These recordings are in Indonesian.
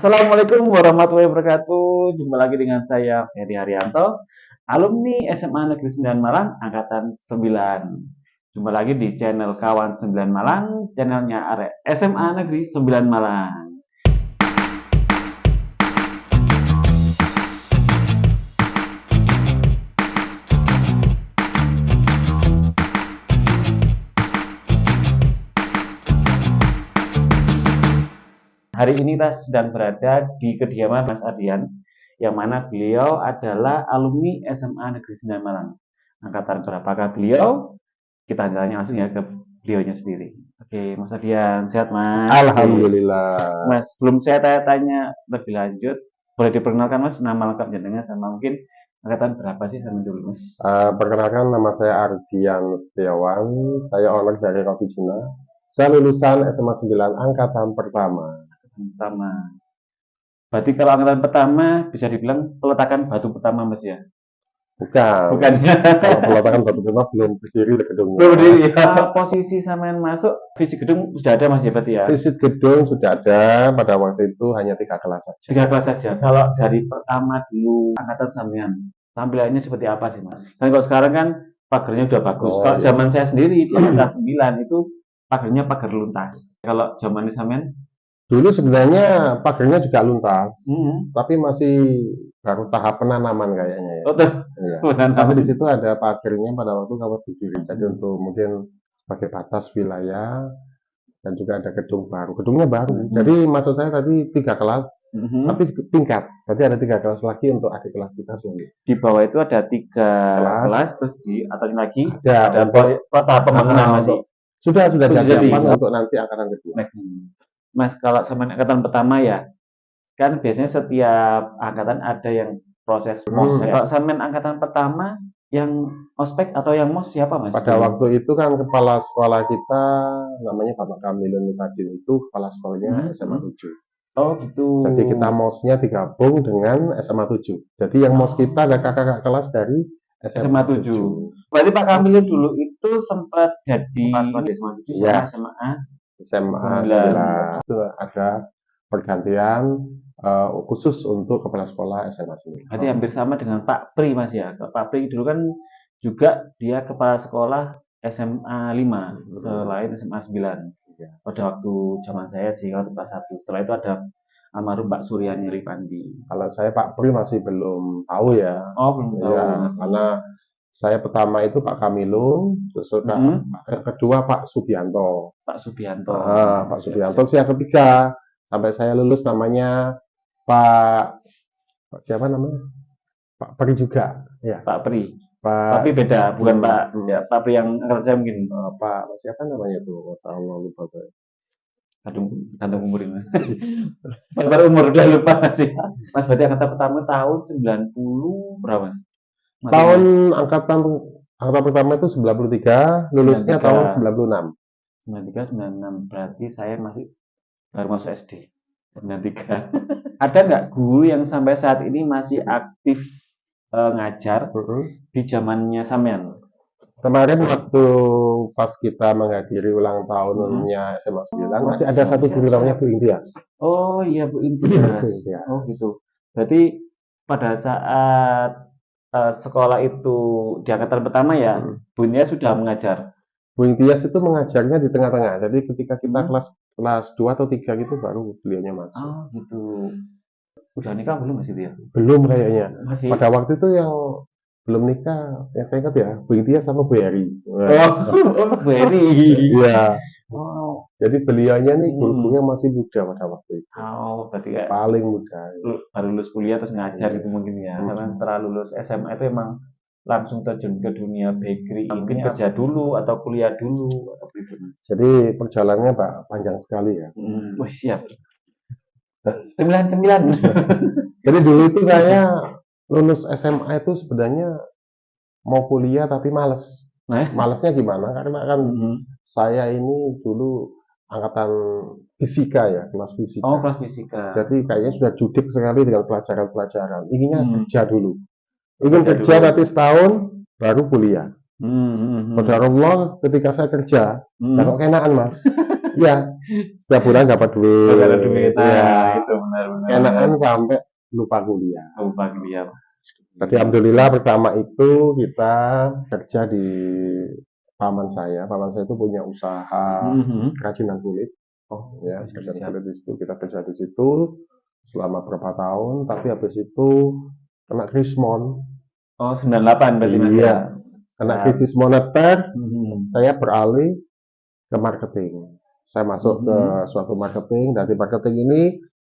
Assalamualaikum warahmatullahi wabarakatuh. Jumpa lagi dengan saya Ferry Haryanto, alumni SMA Negeri 9 Malang angkatan 9. Jumpa lagi di channel Kawan 9 Malang, channelnya Arek SMA Negeri 9 Malang. Hari ini kita sedang berada di kediaman Mas Ardian, yang mana beliau adalah alumni SMA Negeri 9 Malang. Angkatan berapakah beliau? Kita tanya langsung ya ke beliaunya sendiri. Oke, Mas Ardian, sehat Mas? Alhamdulillah. Mas, sebelum saya tanya-tanya lebih lanjut, boleh diperkenalkan Mas nama lengkap jenengan sama mungkin angkatan berapa sih sama dulu Mas? Perkenalkan, nama saya Ardian Setiawan. Saya owner dari Roti Juna. Saya lulusan SMA 9 angkatan pertama. Pertama. Berarti kalau angkatan pertama bisa dibilang peletakan batu pertama Mas ya? Bukan. Bukan. Kalau peletakan batu pertama belum berdiri di gedungnya. Belum berdiri. Posisi sampean masuk fisik gedung sudah ada Mas ya berarti ya? Visit gedung sudah ada, pada waktu itu hanya 3 kelas saja. 3 kelas saja. Kalau dari pertama dulu angkatan sampean, tampilannya seperti apa sih Mas? Dan kalau sekarang kan pagarnya udah bagus. Kalau iya. zaman saya sendiri di kelas 9 itu pagarnya pagar luntas. Kalau zaman sampean Dulu sebenarnya pagarnya juga luntas, tapi masih baru tahap penanaman kayaknya ya. oh, tuh. Iya. Penanaman. Tapi di situ ada pagarnya pada waktu kawat berdiri. Jadi untuk mungkin sebagai batas wilayah dan juga ada gedung baru. Gedungnya baru. Jadi maksud saya tadi 3 kelas, tapi tingkat. Berarti ada 3 kelas lagi untuk adik kelas kita sendiri. Di bawah itu ada 3 kelas, terus di atasnya lagi ada tahap pembangunan masih. Sudah jadi untuk nanti angkatan kedua. Mas, kalau sama angkatan pertama ya, kan biasanya setiap angkatan ada yang proses MOS. Kalau sama angkatan pertama, yang ospek atau yang MOS siapa Mas? Pada waktu itu kan kepala sekolah kita namanya Bapak Kamilun Mutadin, itu kepala sekolahnya SMA 7. Oh gitu. Jadi kita MOS-nya digabung dengan SMA 7. Jadi yang MOS kita ada kakak kelas dari SMA 7. Berarti Pak Kamilun dulu itu sempat jadi SMA 7 sama SMA 9. Itu ada pergantian khusus untuk kepala sekolah SMA 9. Berarti hampir sama dengan Pak Pri Mas ya. Pak Pri dulu kan juga dia kepala sekolah SMA 5 selain SMA 9. Ya. Pada waktu zaman saya sih kalau kelas 1. Setelah itu ada almarhum Pak Suryani Ripandi. Kalau saya Pak Pri masih belum tahu ya. Oh, belum tahu. Ya, karena saya pertama itu Pak Kamilun, terus kedua Pak Subianto. Pak Subianto. Pak Subianto sih yang ketiga. Sampai saya lulus namanya Pak siapa namanya? Pak Pri juga. Ya. Pak Pri. Tapi beda, bukan Pak. Ya, Pak Pri yang angkatan saya mungkin. Pak siapa namanya tuh? Masa Allah lupa saya. Kandung umur ini. Baru umur udah lupa sih. Mas berarti angkatan pertama tahun 90 berapa Mas? Tahun angkatan pertama itu 93, lulusnya 93. Tahun 96. 93, 96. Berarti saya masih baru masuk SD. 93. Ada nggak guru yang sampai saat ini masih aktif ngajar di zamannya sampean? Kemarin waktu pas kita menghadiri ulang tahunnya SMA 9, masih ada satu guru namanya Bu Intias. Oh iya Bu Intias. Oh gitu. Berarti pada saat sekolah itu di angkatan pertama ya, Bu Intias sudah mengajar. Bu Intias itu mengajarnya di tengah-tengah. Jadi ketika kita kelas 2 atau 3 gitu baru beliaunya masuk. Oh gitu. Udah nikah belum Mas itu ya? Belum kayaknya. Masih. Pada waktu itu yang belum nikah, yang saya ingat ya, Bu Intias sama Bu Eri. Bu Eri. Iya. Oh. Jadi beliaunya nih gurunya masih muda pada waktu itu. Oh, berarti kayak paling muda. Baru lulus kuliah terus ngajar gitu mungkin ya. Karena setelah lulus SMA itu emang langsung terjun ke dunia bakery. Mungkin kerja dulu atau kuliah dulu atau jadi perjalanannya Pak panjang sekali ya. Wah siap. Cemilan. Jadi dulu itu saya lulus SMA itu sebenarnya mau kuliah tapi males. Malesnya gimana? Karena kan saya ini dulu angkatan fisika ya, kelas fisika. Oh, kelas fisika. Jadi kayaknya sudah judik sekali dengan pelajaran-pelajaran. Inginnya kerja dulu. Ingin kerja nanti setahun baru kuliah. Qadarullah ketika saya kerja, kok kenaan Mas. Ya, setiap bulan dapat duit. Gak ada duit. Nah, Ya, itu benar-benar. enakan sampai lupa kuliah. Lupa kuliah. Tapi alhamdulillah pertama itu kita kerja di paman saya. Paman saya itu punya usaha kerajinan kulit. Oh, Ya, siap. kerajinan kulit di situ. Kita kerja di situ selama berapa tahun. Tapi habis itu kena krismon. Oh, 98 berarti Mas ya? Iya, kena krisis moneter. Mhm. Saya beralih ke marketing. Saya masuk ke suatu marketing. Dari marketing ini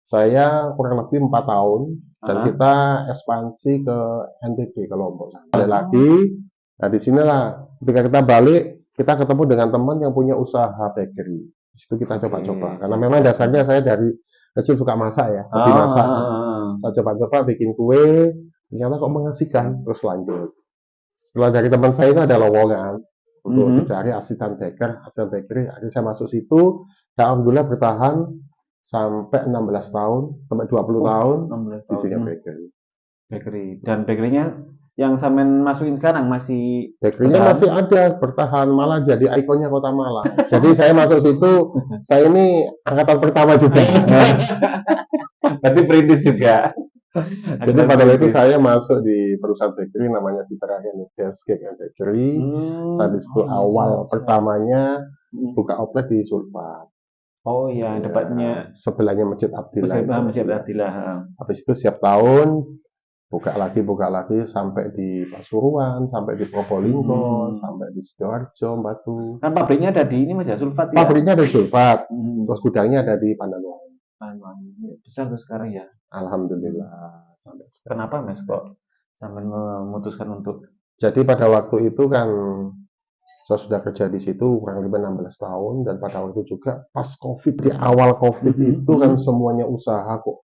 saya kurang lebih 4 tahun dan kita ekspansi ke NTB, ke Lombok. Balik lagi, nah di sinilah ketika kita balik, kita ketemu dengan teman yang punya usaha bakery. Di situ kita coba-coba. Karena memang dasarnya saya dari kecil suka masak ya, hobi masak. Saya coba-coba bikin kue, ternyata kok mengasihkan, terus lanjut. Setelah dari teman saya itu ada lowongan untuk mencari asisten bakery, akhirnya saya masuk situ, dan alhamdulillah bertahan sampai 16 tahun, sampai 20 tahun 16 di dunia tahun. bakery. Dan bakerynya yang sampean masukin sekarang masih Bakerynya bertahan? masih ada, bertahan, malah jadi ikonnya Kota Malang. Jadi saya masuk situ, saya ini angkatan pertama juga. Berarti perintis juga. Jadi pada waktu itu saya masuk di perusahaan bakery namanya Citra Handicast Cake and Bakery. Saya di situ awal pertamanya buka outlet di Sulpat. Oh iya, Ya, depannya sebelahnya Masjid Abdillah. Masjid Abdillah. Habis itu setiap tahun buka lagi sampai di Pasuruan, sampai di Probolinggo, sampai di Sidoarjo, Batu. Kan pabriknya ada di ini Mas ya, Sulfat ya? Pabriknya ada di Sulpat, terus gudangnya ada di Pandanuan. Besar tuh sekarang ya? Alhamdulillah sampai sekarang. Kenapa Mas kok sampai memutuskan untuk? Jadi pada waktu itu kan saya sudah kerja di situ kurang lebih 16 tahun dan pada waktu juga pas COVID, di awal COVID itu kan semuanya usaha kok.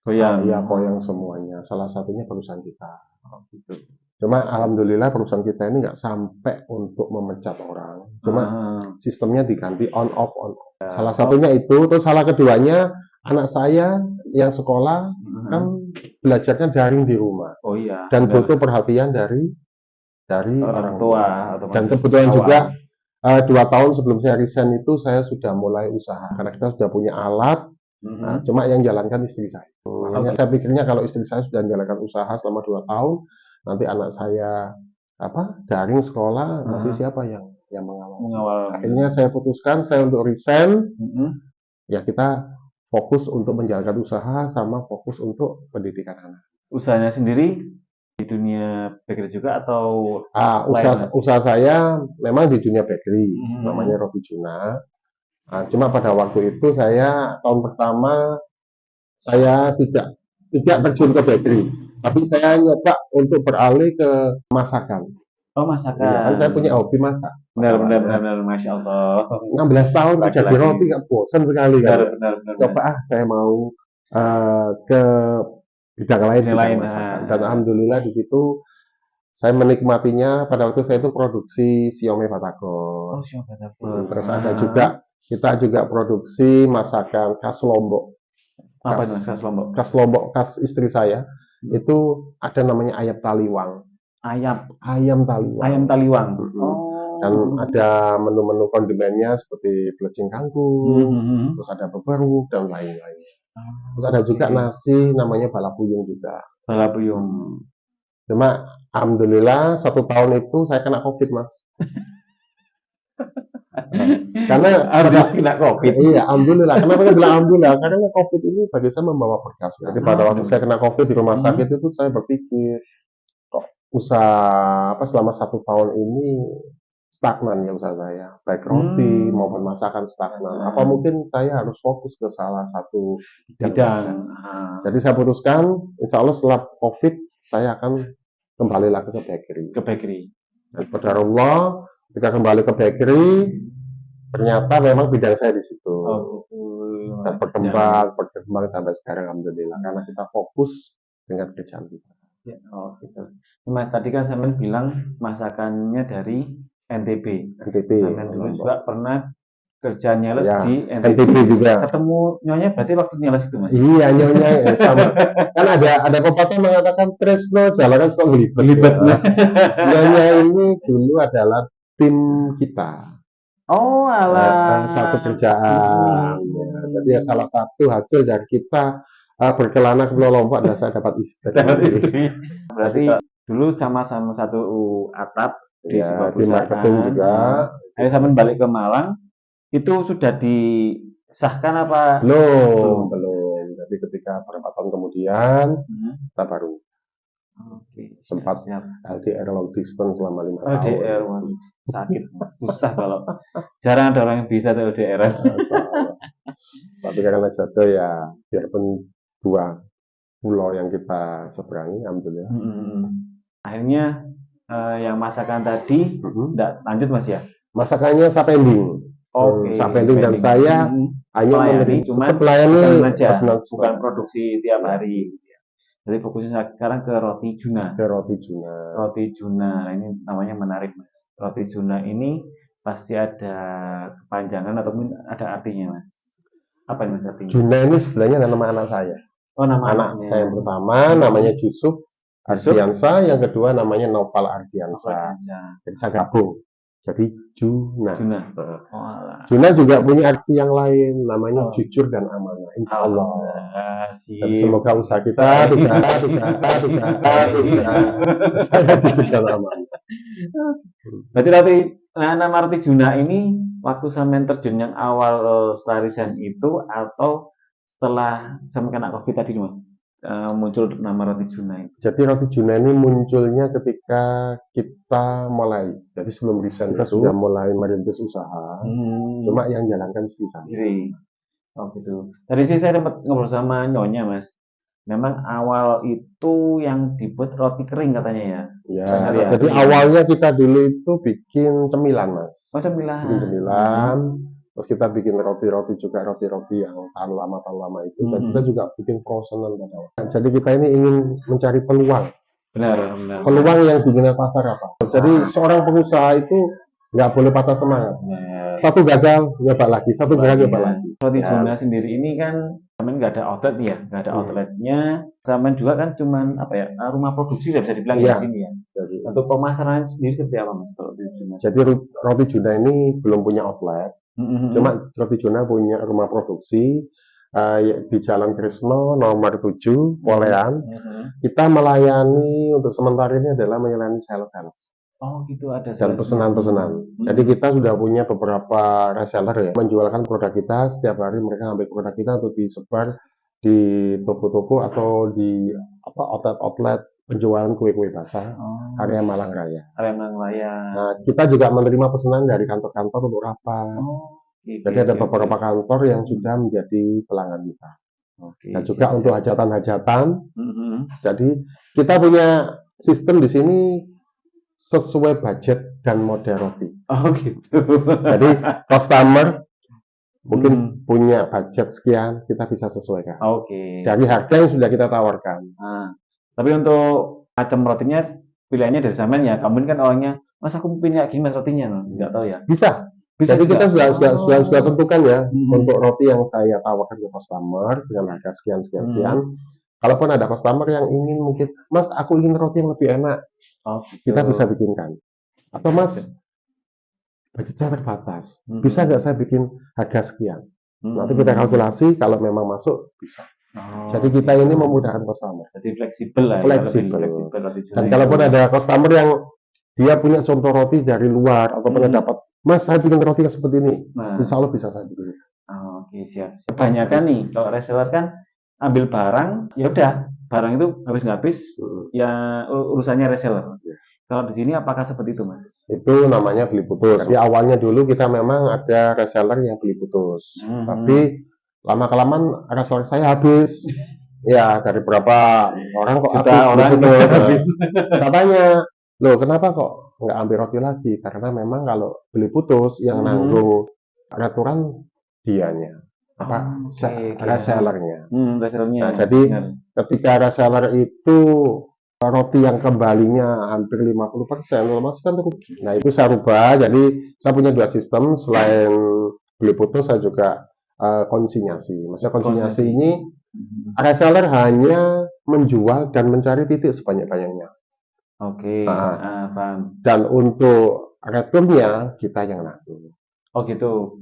Koyang semuanya. Salah satunya perusahaan kita. Gitu. Cuma alhamdulillah perusahaan kita ini nggak sampai untuk memecat orang. Cuma sistemnya diganti on off. Salah satunya itu. Terus salah keduanya anak saya yang sekolah kan belajarnya daring di rumah. Oh iya. Dan butuh perhatian dari orang tua. Dan kebetulan juga 2 tahun sebelum saya resign itu saya sudah mulai usaha karena kita sudah punya alat. Nah, cuma yang jalankan istri saya. Makanya saya pikirnya kalau istri saya sudah menjalankan usaha selama 2 tahun, nanti anak saya daring sekolah, nanti siapa yang mengawasi? Akhirnya saya putuskan saya untuk resign. Ya kita fokus untuk menjalankan usaha sama fokus untuk pendidikan anak. Usahanya sendiri di dunia bakery juga atau usaha saya memang di dunia bakery, namanya Robi Juna. Nah, cuma pada waktu itu saya tahun pertama saya tidak terjun ke bakery, tapi saya nyoba untuk beralih ke masakan. Oh, masakan. Ya, kan saya punya hobi masak. Benar, Masya Allah. 16 tahun kerja di roti nggak bosan sekali kan. Benar. Coba saya mau ke bidang lain, masakan. Dan alhamdulillah di situ saya menikmatinya. Pada waktu saya itu produksi siomay batagor. Oh, siomay batagor. Terus ada juga kita juga produksi masakan khas Lombok. Apa itu khas Lombok? Khas Lombok, khas istri saya. Itu ada namanya ayam taliwang. Ayam taliwang. Dan ada menu-menu kondimennya seperti pelecing kangkung, terus ada beberuk dan lain-lain. Terus ada juga nasi namanya balapuyung juga. Balapuyung. Cuma alhamdulillah 1 tahun itu saya kena COVID, Mas. Karena kena COVID. Iya, alhamdulillah. Kenapa saya bilang alhamdulillah? Karena COVID ini bagi saya membawa berkah. Jadi pada waktu saya kena COVID di rumah sakit itu saya berpikir, kok usaha selama 1 tahun ini stagnan ya usaha saya, baik roti maupun masakan stagnan. Apa mungkin saya harus fokus ke salah satu bidang? Jadi saya putuskan, insya Allah setelah COVID saya akan kembali lagi ke bakery. Dan pada Allah, ketika kembali ke bakery, ternyata memang bidang saya di situ. Dan berkembang sampai sekarang alhamdulillah karena kita fokus dengan kerjaan kita. Gitu. Mas tadi kan sampean bilang masakannya dari NTB. Sampean dulu juga pernah kerja nyeles di NTB juga. Ketemu nyonya berarti waktu nyeles itu Mas? Iya, nyonya sama. Kan ada pepatah mengatakan tresno jalanan suka gelibet. Nyonya ini dulu adalah tim kita. Oh, Satu alah. kerjaan. Ya, jadi ya salah satu hasil dari kita berkelana ke Pulau Lombok adalah saya dapat istri. Dapat istri. Jadi Berarti dulu sama-sama satu atap di sebuah ya di marketing perusahaan. juga. Akhirnya sampai balik ke Malang, itu sudah disahkan apa? Belum, belum. Jadi ketika beberapa tahun kemudian kita baru Oke, sempat siap. LDR long distance selama 5 tahun. LDR, waduh, sakit, Mas. Susah kalau jarang ada orang yang bisa tuh LDR. Tapi karena jodoh ya, biarpun dua pulau yang kita seberangi, alhamdulillah. Akhirnya yang masakan tadi enggak lanjut Mas ya? Masakannya saya pending. Oke, Saya pending dan saya hanya melayani, cuman melayani pesanan aja, bukan produksi tiap hari. Jadi fokusnya sekarang ke roti Juna. Ke roti Juna. Roti Juna, nah, ini namanya menarik Mas. Roti Juna ini pasti ada kepanjangan ataupun ada artinya Mas. Apa ini Mas artinya? Juna ini sebenarnya nama anak saya. Oh, nama anak anaknya. saya yang pertama namanya Yusuf Ardiansa, yang kedua namanya Noval Ardiansa. Jadi saya gabung. Jadi Juna. Juna juga punya arti yang lain, namanya jujur dan amanah. Insya Allah. Dan semoga usaha kita bisa saya jujur dan amanah. Berarti nama roti Juna ini waktu sampean terjun yang awal setelah resign itu atau setelah sampai kena COVID tadi Mas? Muncul nama roti Juna itu. Jadi roti Juna ini munculnya ketika kita mulai. Jadi sebelum resign kita sudah mulai merintis usaha. Cuma yang jalankan istri saya. Oh gitu. Tadi sih saya sempat ngobrol sama Nyonya Mas. Memang awal itu yang dibuat roti kering katanya ya. Ya, jadi awalnya kita dulu itu bikin cemilan Mas. Oh cemilan. Bikin cemilan. Terus kita bikin roti-roti juga, roti-roti yang tahan lama itu. Dan kita juga bikin frozenan pada waktu. Jadi kita ini ingin mencari peluang. Benar. Peluang yang diminati pasar apa. Jadi seorang pengusaha itu nggak boleh patah semangat. Satu gagal, nyoba lagi. Satu gagal, nyoba lagi. Roti Juna sendiri ini kan, sampean nggak ada outlet ya, nggak ada outletnya. Sampean juga kan cuman apa ya, rumah produksi lah bisa dibilang di sini ya. Jadi, untuk pemasaran sendiri seperti apa Mas kalau roti Juna? Jadi roti Juna ini belum punya outlet. Cuma roti Juna punya rumah produksi di Jalan Krisno nomor 7 Polean. Kita melayani untuk sementara ini adalah melayani sales. Oh gitu, ada dan pesanan-pesanan. Jadi kita sudah punya beberapa reseller ya, menjualkan produk kita. Setiap hari mereka ambil produk kita untuk disebar di toko-toko atau di outlet penjualan kue-kue basah area Malang Raya. Nah, kita juga menerima pesanan dari kantor-kantor untuk rapat. Jadi ada beberapa kantor yang sudah menjadi pelanggan kita. Dan juga untuk hajatan-hajatan. Jadi kita punya sistem di sini sesuai budget dan model roti. Oh gitu. Jadi customer mungkin punya budget sekian, kita bisa sesuaikan. Dari harga yang sudah kita tawarkan. Tapi untuk macam rotinya pilihannya dari sampean ya. Kamu kan orangnya, Mas aku punya gini Mas rotinya, nggak tahu ya. Bisa. Jadi kita sudah tentukan ya untuk roti yang saya tawarkan ke customer dengan harga sekian. Kalaupun ada customer yang ingin mungkin, Mas aku ingin roti yang lebih enak, kita bisa bikinkan. Atau Mas, budget saya terbatas, bisa nggak saya bikin harga sekian? Nanti kita kalkulasi, kalau memang masuk bisa. Jadi kita ini memudahkan customer. Jadi fleksibel lah. Fleksibel. Dan kalaupun ada customer yang dia punya contoh roti dari luar atau pernah dapat, Mas saya bikin roti yang seperti ini, insya Allah bisa saya bikin. Oke, siap. Kebanyakan nih kalau reseller kan ambil barang, ya udah barang itu habis ya urusannya reseller. Kalau di sini apakah seperti itu Mas? Itu namanya beli putus. Jadi awalnya dulu kita memang ada reseller yang beli putus, tapi lama-kelamaan reseller saya habis. Ya dari berapa orang kok habis. Saya tanya, loh kenapa kok nggak ambil roti lagi? Karena memang kalau beli putus yang nanggung aturan dianya. Resellernya. Nah, jadi ketika reseller itu roti yang kembalinya hampir 50%, otomatis kan rugi. Nah, itu saya rubah. Jadi saya punya dua sistem. Selain beli putus, saya juga konsinyasi. Maksudnya konsinyasi ini reseller hanya menjual dan mencari titik sebanyak-banyaknya. Paham. Dan untuk returnnya kita yang nanggung. Oh gitu.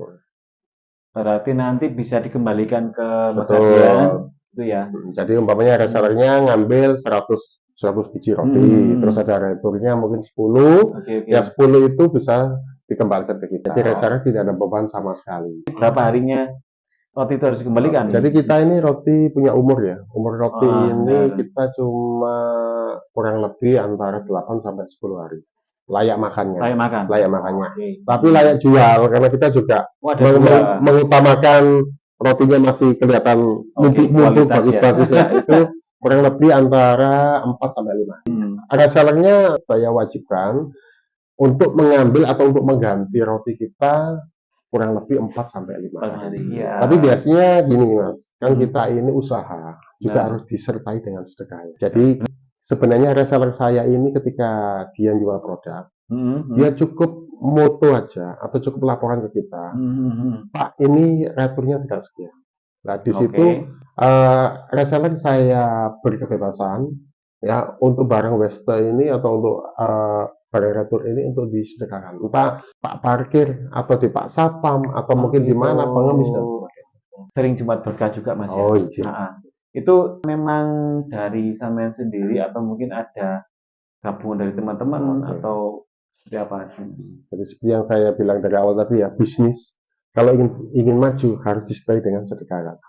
Berarti nanti bisa dikembalikan ke Mas Betul. Adrian, itu ya. Jadi umpamanya resellernya ngambil 100 biji roti, terus ada returnya mungkin 10, Oke, ya oke. 10 itu bisa dikembalikan ke kita. Jadi Oh. reseller tidak ada beban sama sekali. Berapa harinya roti itu harus dikembalikan? Jadi kita ini roti punya umur ya. Umur roti ini Benar. kita cuma kurang lebih antara 8 sampai 10 hari. Layak makannya. Layak makan. Layak makannya. Oke. Tapi layak jual karena kita juga Oh, ada dua. mengutamakan rotinya masih kelihatan Oke, mumpuk kualitas ya. bagus-bagus ya. Itu kurang lebih antara 4 sampai 5. Ada sellernya saya wajibkan untuk mengambil atau untuk mengganti roti kita kurang lebih 4 sampai 5 hari. Iya. Tapi biasanya gini Mas, kan kita ini usaha juga harus disertai dengan sedekah. Jadi sebenarnya reseller saya ini ketika dia jual produk, dia cukup moto aja atau cukup laporan ke kita, Pak ini returnya tidak sekian. Nah di situ reseller saya beri kebebasan ya untuk barang waste ini atau untuk barang retur ini untuk disedekahkan. Entah Pak parkir atau di Pak Satpam atau mungkin di mana pengemis dan sebagainya. Sering Jumat berkah juga Mas ya. Oh iya. Itu memang dari sampean sendiri atau mungkin ada gabungan dari teman-teman atau seperti apa? Jadi seperti yang saya bilang dari awal tadi ya, bisnis kalau ingin maju harus disertai dengan sedekah.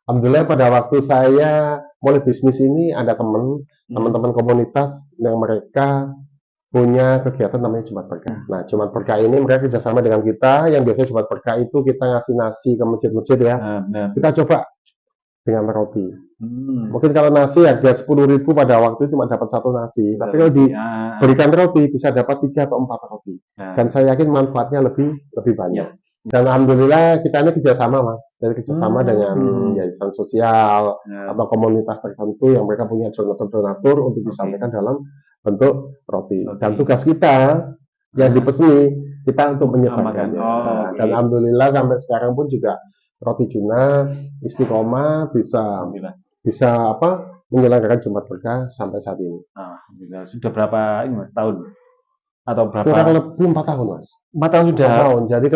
Alhamdulillah pada waktu saya mulai bisnis ini ada teman-teman komunitas yang mereka punya kegiatan namanya Jumat Berkah. Nah, Jumat Berkah ini mereka kerjasama dengan kita, yang biasanya Jumat Berkah itu kita ngasih nasi ke masjid-masjid ya. Kita coba dengan roti. Mungkin kalau nasi harga 10.000 pada waktu itu cuma dapat 1 nasi, tapi kalau diberikan roti bisa dapat 3 atau 4 roti. Dan saya yakin manfaatnya lebih banyak. Dan alhamdulillah kita ini kerjasama Mas, dari kerjasama dengan yayasan sosial atau komunitas tertentu yang mereka punya donatur untuk disampaikan dalam bentuk roti. Dan tugas kita yang dipeseni kita untuk menyebarkannya. Dan alhamdulillah sampai sekarang pun juga roti Juna Istiqomah bisa menyelenggarakan Jumat Berkah sampai saat ini. Alhamdulillah. Sudah berapa ini Mas tahun? Atau berapa? Kurang lebih 4 tahun Mas. 4 tahun sudah. 4 tahun. Jadi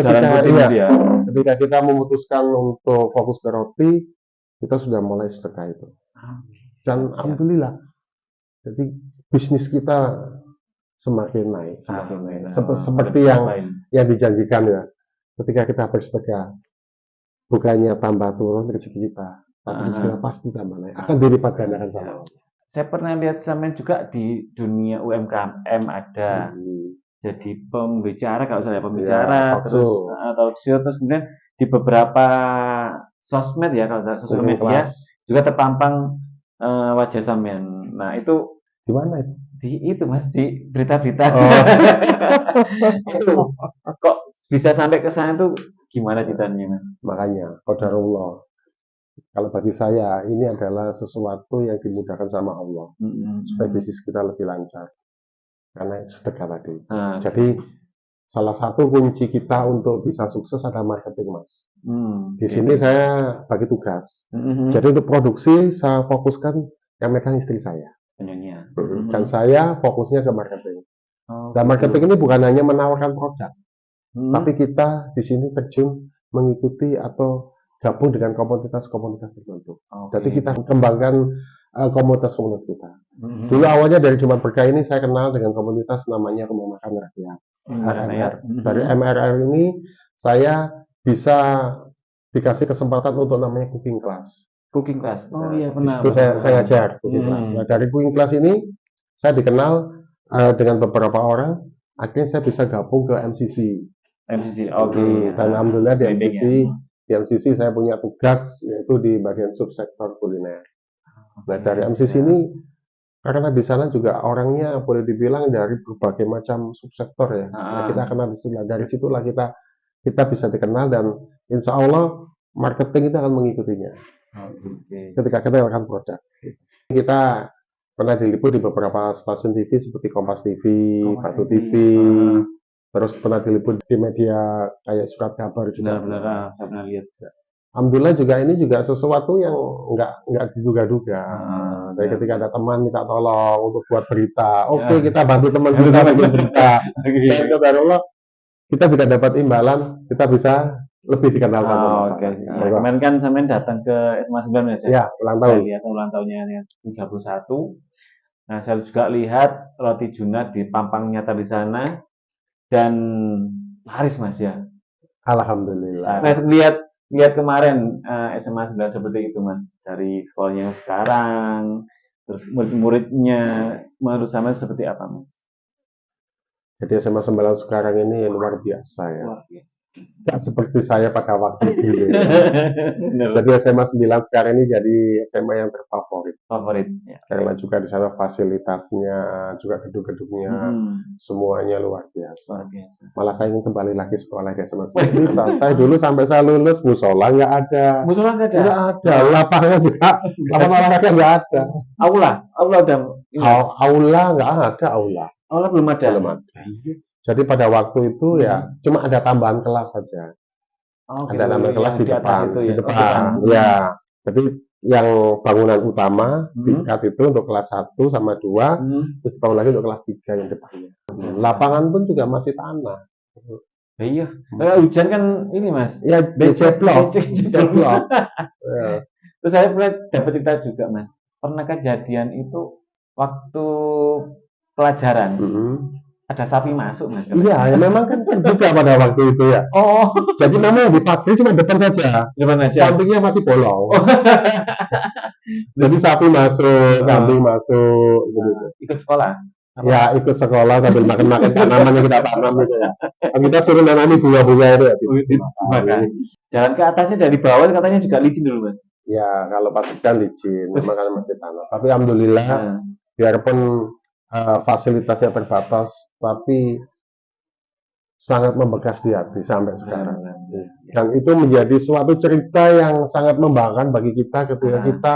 ketika kita memutuskan untuk fokus ke roti, kita sudah mulai sedekah itu. Dan alhamdulillah. Jadi bisnis kita semakin naik. Seperti yang dijanjikan ya. Ketika kita bersedekah, bukannya tambah turun rezeki kita, tapi rezeki kita pasti tambah naik. Akan dilipat gandakan sama Allah. Saya pernah lihat sampean juga di dunia UMKM ada. Jadi pembicara kalau saya pembicara terus talkshow terus kemudian di beberapa sosmed ya kalau sosial media juga terpampang wajah sampean. Nah, itu di mana itu? Itu Mas di berita-berita. Itu kok bisa sampai ke sana tuh gimana ceritanya Mas? Makanya qadarullah. Kalau bagi saya ini adalah sesuatu yang dimudahkan sama Allah supaya bisnis kita lebih lancar karena sedekah tadi. Jadi salah satu kunci kita untuk bisa sukses adalah marketing Mas. Di sini saya bagi tugas. Jadi untuk produksi saya fokuskan yang megang istri saya. Dan saya fokusnya ke marketing. Dan marketing ini bukan hanya menawarkan produk, tapi kita di sini terjun mengikuti atau gabung dengan komunitas-komunitas tertentu. Jadi kita kembangkan komunitas-komunitas kita. Dulu awalnya dari Jumat Berkah ini saya kenal dengan komunitas namanya Rumah Makan Rakyat. Dari MRR ini saya bisa dikasih kesempatan untuk namanya cooking class. Cooking class. Oh iya benar. Itu saya ngajar cooking class. Nah, dari cooking class ini saya dikenal dengan beberapa orang. Akhirnya saya bisa gabung ke MCC. Oke. Dan alhamdulillah di MCC saya punya tugas yaitu di bagian subsektor kuliner. Nah dari MCC ini karena di sana juga orangnya boleh dibilang dari berbagai macam subsektor ya. Nah, kita kenal dari situlah kita bisa dikenal dan insya Allah marketing itu akan mengikutinya. Ketika kita melakukan produk, kita pernah diliput di beberapa stasiun TV seperti Kompas TV, Batu TV. Terus pernah diliput di media kayak Surat Kabar juga. Benar, saya pernah lihat. Alhamdulillah juga ini juga sesuatu yang nggak diduga-duga. Dari ketika ada teman minta tolong untuk buat berita, oke kita bantu teman kita bikin berita. Dan kebetulan kita juga dapat imbalan, kita bisa lebih dikenal sama Oh, masyarakat. oke. Ya, kemarin kan sampean datang ke SMA 9 Mas ya. Ya, ulang Saya tahun. lihat ulang tahunnya yang 31. Nah, saya juga lihat roti Junat di pampang nyata di sana dan laris Mas ya. Alhamdulillah. Nah, lihat kemarin SMA 9 seperti itu Mas. Dari sekolahnya sekarang, terus murid-muridnya menurut sampean seperti apa Mas? Jadi SMA 9 sekarang ini luar biasa ya. Luar biasa. Nggak seperti saya pada waktu dulu ya. Bener. Jadi SMA 9 sekarang ini jadi SMA yang terfavorit. Favorit. Ya. Karena juga di sana fasilitasnya, juga gedung-gedungnya, semuanya luar biasa. Luar biasa. Malah saya ingin kembali lagi sekolah di SMA 9. Saya dulu sampai saya lulus, musola nggak ada. Musola nggak ada? Nggak ada. Lapangan juga, lapangan olahraga nggak ada. Aula udah ini. Aula nggak ada, aula. Aula belum ada. Belum ada. Jadi pada waktu itu ya cuma ada tambahan kelas saja. Oh, Ada gitu. tambahan kelas Yang di di atas depan, itu di ya? Oh, depan. depan. Ya. Jadi yang bangunan utama tingkat itu untuk kelas 1 sama 2, terus bangun lagi untuk kelas 3 yang depannya. Lapangan pun juga masih tanah. Ya, iya. Hujan kan ini Mas. Ya, jeblok. Jeblok. Ya. Terus saya pernah dapat cerita juga Mas. Pernah kejadian itu waktu pelajaran. Ada sapi masuk Mas. Iya, ya memang kan terbuka pada waktu itu ya. Oh, Jadi memang yang dipakai cuma depan saja. depan aja. Sampingnya masih bolong. Jadi sapi masuk, kambing masuk, gitu. Ikut sekolah. Ya, ikut sekolah sambil makan-makan tanaman yang kita tanam gitu ya. Dan kita suruh nanami bunga-bunga itu ya. Makan. Jalan ke atasnya dari bawah katanya juga licin dulu Mas. Ya, kalau pas hujan licin, memang kan masih tanah. Tapi alhamdulillah, biarpun fasilitasnya terbatas, tapi sangat membekas di hati sampai sekarang. Dan itu menjadi suatu cerita yang sangat membanggakan bagi kita ketika kita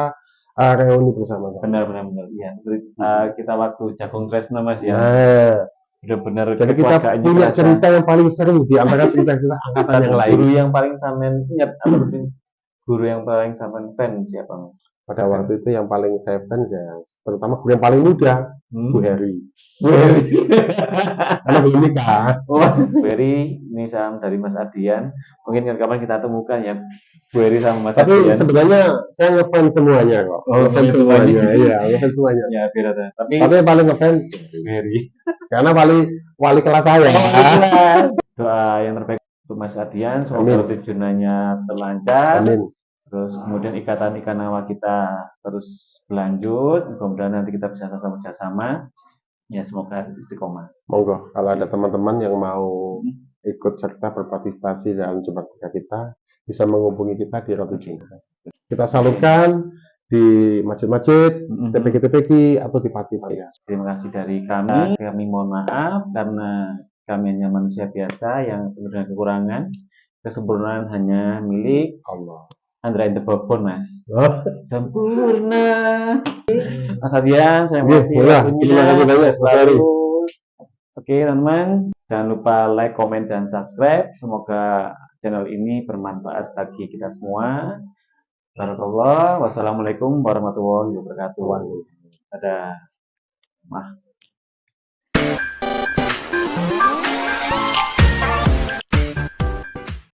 reuni bersama-sama. Benar. Ya, seperti kita waktu Jagung Tresno Mas ya. Nah, benar-benar. jadi kita punya cerita yang paling seru di antara cerita-cerita angkatan yang lain. Guru yang paling sampean ingat atau guru yang paling sampean fans siapa Mas? Pada waktu itu yang paling saya fans ya, terutama guru yang paling muda, Bu Heri. Bu Heri. Karena belum nikah. Bu Heri, ini salam dari Mas Adian. Mungkin kapan kita temukan ya Bu Heri sama Mas Tapi Adian. sebenarnya saya ngefans semuanya kok. Ngefans semuanya, iya, ngefans semuanya. Ya, biar ada. Tapi yang paling ngefans Bu Heri. Karena wali kelas saya. Doa yang terbaik untuk Mas Adian, semoga tujuannya terlancar. Amin. Terus kemudian ikatan Ikanawa kita terus berlanjut, kemudian nanti kita bisa bersama-sama. Ya, semoga istiqomah. Monggo, kalau ada teman-teman yang mau ikut serta berpartisipasi dalam Jumat Berkah kita, bisa menghubungi kita di Roti Junat. Kita salurkan di masjid-masjid, TPK-TPK, atau di panti-panti. Terima kasih dari kami. Kami mohon maaf karena kami hanya manusia biasa yang penuh dengan kekurangan. Kesempurnaan hanya milik Allah. Andra Interbobon Mas. Sempurna. Mas Adian, saya kasih waktunya. Selalu. Oke teman-teman, jangan lupa like, komen, dan subscribe. Semoga channel ini bermanfaat bagi kita semua. Barakallah. Wassalamualaikum warahmatullahi wabarakatuh. Dadah.